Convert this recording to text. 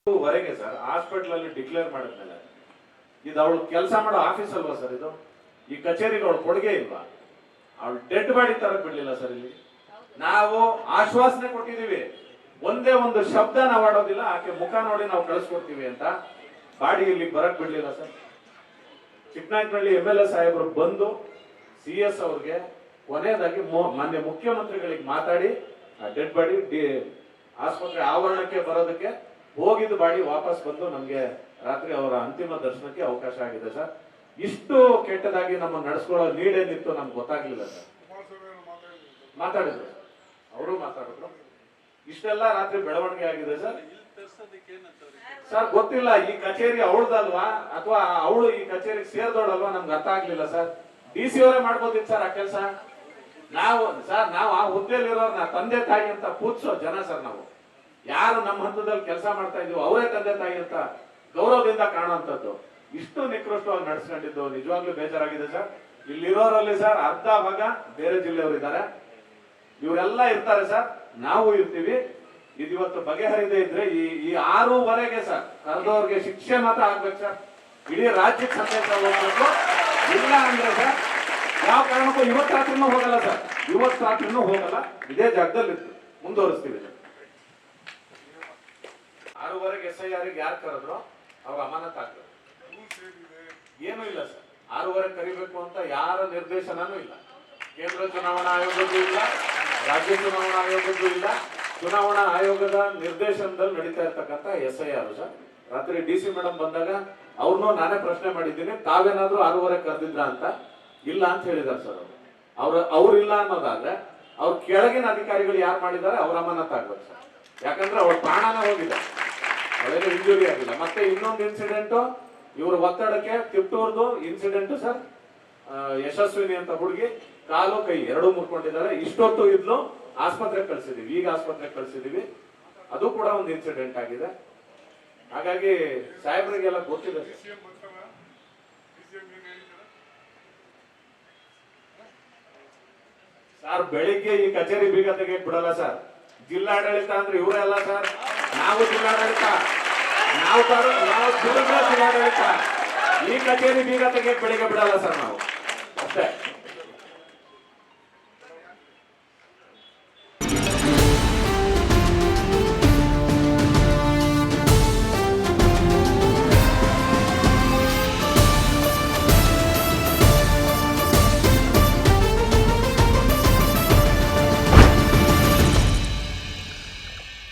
ವರೆಗೆ sir hospital ಅಲ್ಲಿ declare ಮಾಡಿದ್ಮೇಲೆ ಇದು ಅವಳು ಕೆಲಸ ಮಾಡೋ ಆಫೀಸ್ ಅಲ್ವಾ ಸರ್? ಇದು ಈ ಕಚೇರಿಗೆ ಅವಳು ಕೊಡುಗೆ ಇಲ್ವಾ? ಅವಳು ಡೆಡ್ ಬಾಡಿ ತರ ಬಿಡ್ಲಿಲ್ಲ ಸರ್. ಇಲ್ಲಿ ನಾವು ಆಶ್ವಾಸನೆ ಕೊಟ್ಟಿದೀವಿ, ಒಂದೇ ಒಂದು ಶಬ್ದ ನಾವು ಆಡೋದಿಲ್ಲ, ಆಕೆ ಮುಖ ನೋಡಿ ನಾವು ಕಳಿಸ್ಕೊಡ್ತೀವಿ ಅಂತ. ಬಾಡಿ ಇಲ್ಲಿ ಬರಕ್ ಬಿಡ್ಲಿಲ್ಲ ಸರ್. ಚಿಕ್ಕನಾಯಕನಹಳ್ಳಿ MLA ಸಾಹೇಬರು ಬಂದು CS ಅವ್ರಿಗೆ ಕೊನೆಯದಾಗಿ ಮಾನ್ಯ ಮುಖ್ಯಮಂತ್ರಿಗಳಿಗೆ ಮಾತಾಡಿ ಡೆಡ್ ಬಾಡಿ ಆಸ್ಪತ್ರೆ ಆವರಣಕ್ಕೆ ಬರೋದಕ್ಕೆ ಹೋಗಿದ್ದು ಬಾಡಿ ವಾಪಸ್ ಬಂದು ನಮ್ಗೆ ರಾತ್ರಿ ಅವರ ಅಂತಿಮ ದರ್ಶನಕ್ಕೆ ಅವಕಾಶ ಆಗಿದೆ ಸರ್. ಇಷ್ಟು ಕೆಟ್ಟದಾಗಿ ನಮ್ಮ ನಡೆಸ್ಕೊಳ್ಳೋ ನೀಡೇನಿತ್ತು ನಮ್ಗೆ ಗೊತ್ತಾಗ್ಲಿಲ್ಲ ಸರ್. ಮಾತಾಡಿದ್ರು, ಅವರು ಮಾತಾಡಿದ್ರು. ಇಷ್ಟೆಲ್ಲ ರಾತ್ರಿ ಬೆಳವಣಿಗೆ ಆಗಿದೆ ಸರ್. ಸರ್ ಗೊತ್ತಿಲ್ಲ, ಈ ಕಚೇರಿ ಅವಳದಲ್ವಾ ಅಥವಾ ಅವಳು ಈ ಕಚೇರಿಗೆ ಸೇರ್ದೋಳಲ್ವಾ ನಮ್ಗೆ ಅರ್ಥ ಆಗ್ಲಿಲ್ಲ ಸರ್. DC ಅವರೇ ಮಾಡ್ಬೋದಿತ್ತು ಸರ್ ಆ ಕೆಲಸ. ನಾವು ಆ ಹುದ್ದೆಯಲ್ಲಿರೋರ್ನ ತಂದೆ ತಾಯಿ ಅಂತ ಪೂಜಿಸೋ ಜನ ಸರ್. ನಾವು ಯಾರು ನಮ್ಮ ಹಂತದಲ್ಲಿ ಕೆಲಸ ಮಾಡ್ತಾ ಇದೀವಿ ಅವರೇ ತಂದೆ ತಾಯಿ ಅಂತ ಗೌರವದಿಂದ ಕಾಣುವಂಥದ್ದು. ಇಷ್ಟು ನಿಕೃಷ್ಟವಾಗಿ ನಡೆಸ್ಕೊಂಡಿದ್ದು ನಿಜವಾಗ್ಲೂ ಬೇಜಾರಾಗಿದೆ ಸರ್. ಇಲ್ಲಿರೋರಲ್ಲಿ ಸರ್ ಅರ್ಧ ಭಾಗ ಬೇರೆ ಜಿಲ್ಲೆಯವರು ಇದ್ದಾರೆ, ಇವರೆಲ್ಲ ಇರ್ತಾರೆ ಸರ್, ನಾವು ಇರ್ತೀವಿ. ಇವತ್ತು ಬಗೆಹರಿದೇ ಇದ್ರೆ ಈ 6:15 ಸರ್ ಕರೆದವ್ರಿಗೆ ಶಿಕ್ಷೆ ಮಾತ್ರ ಆಗ್ಬೇಕು ಸರ್. ಇಡೀ ರಾಜ್ಯಕ್ಕೆ ಸಂದೇಶ ಹೋಗ್ಬೇಕು. ಇಲ್ಲ ಅಂದ್ರೆ ಸರ್ ಯಾವ ಕಾರಣಕ್ಕೂ ಇವತ್ತು ರಾತ್ರಿನೂ ಹೋಗಲ್ಲ ಸರ್, ಇವತ್ತು ರಾತ್ರಿನೂ ಹೋಗಲ್ಲ, ಇದೇ ಜಾಗದಲ್ಲಿ ಮುಂದುವರಿಸ್ತೀವಿ ಸರ್. 6:15 SIR ಯಾರು ಕರೆದ್ರು ಅವ್ರ ಅಮಾನತ್ ಆಗ್ತದೆ. ಏನೂ ಇಲ್ಲ ಸರ್, 6:15 ಕರಿಬೇಕು ಅಂತ ಯಾರ ನಿರ್ದೇಶನನೂ ಇಲ್ಲ. ಕೇಂದ್ರ ಚುನಾವಣಾ ಆಯೋಗದ್ದು ಇಲ್ಲ, ರಾಜ್ಯ ಚುನಾವಣಾ ಆಯೋಗದ್ದು ಇಲ್ಲ. ಚುನಾವಣಾ ಆಯೋಗದ ನಿರ್ದೇಶನದಲ್ಲಿ ನಡೀತಾ ಇರ್ತಕ್ಕಂಥ SIR ಸರ್. ರಾತ್ರಿ DC ಮೇಡಮ್ ಬಂದಾಗ ಅವ್ರನ್ನೂ ನಾನೇ ಪ್ರಶ್ನೆ ಮಾಡಿದ್ದೀನಿ, ತಾವೇನಾದ್ರೂ 6:15 ಕರೆದಿದ್ರ ಅಂತ. ಇಲ್ಲ ಅಂತ ಹೇಳಿದಾರೆ ಸರ್. ಅವ್ರು ಇಲ್ಲ ಅನ್ನೋದಾದ್ರೆ ಅವ್ರ ಕೆಳಗಿನ ಅಧಿಕಾರಿಗಳು ಯಾರು ಮಾಡಿದ್ದಾರೆ ಅವ್ರ ಅಮಾನತ್ ಆಗ್ಬೇಕು ಸರ್. ಯಾಕಂದ್ರೆ ಅವ್ರ ಪ್ರಾಣನ ಹೋಗಿದೆ, ಅವಳಿಗೆ ಇಂಜುರಿ ಆಗಿಲ್ಲ. ಮತ್ತೆ ಇನ್ನೊಂದು ಇನ್ಸಿಡೆಂಟ್, ಇವ್ರ ಒತ್ತಡಕ್ಕೆ ತಿಪ್ಟೂರ್ದು ಇನ್ಸಿಡೆಂಟ್ ಸರ್. ಯಶಸ್ವಿನಿ ಅಂತ ಹುಡುಗಿ ಕಾಲು ಕೈ ಎರಡೂ ಮುರ್ಕೊಂಡಿದ್ದಾರೆ. ಇಷ್ಟೊತ್ತು ಇದ್ಲು ಆಸ್ಪತ್ರೆಗೆ ಕಳ್ಸಿದೀವಿ, ಈಗ ಆಸ್ಪತ್ರೆಗೆ ಕಳ್ಸಿದೀವಿ. ಅದು ಕೂಡ ಒಂದು ಇನ್ಸಿಡೆಂಟ್ ಆಗಿದೆ. ಹಾಗಾಗಿ ಸಾಹೇಬ್ರಿಗೆಲ್ಲ ಗೊತ್ತಿದೆ ಸರ್. ಬೆಳಿಗ್ಗೆ ಈ ಕಚೇರಿ ಬೀಗ ತೆಗೆಯಕ್ ಬಿಡಲ್ಲ ಸರ್. ಜಿಲ್ಲಾಡಳಿತ ಅಂದ್ರೆ ಇವರೆಲ್ಲ ಸರ್. ನಾವು ಜಿಲ್ಲಾಡಳಿತ, ನಾವು ಜಿಲ್ಲಾಡಳಿತ. ಈ ಕಚೇರಿ ಬೀಗ ತೆಗೆಯಕ್ ಬೆಳಿಗ್ಗೆ ಬಿಡಲ್ಲ ಸರ್ ನಾವು ಅಷ್ಟೇ.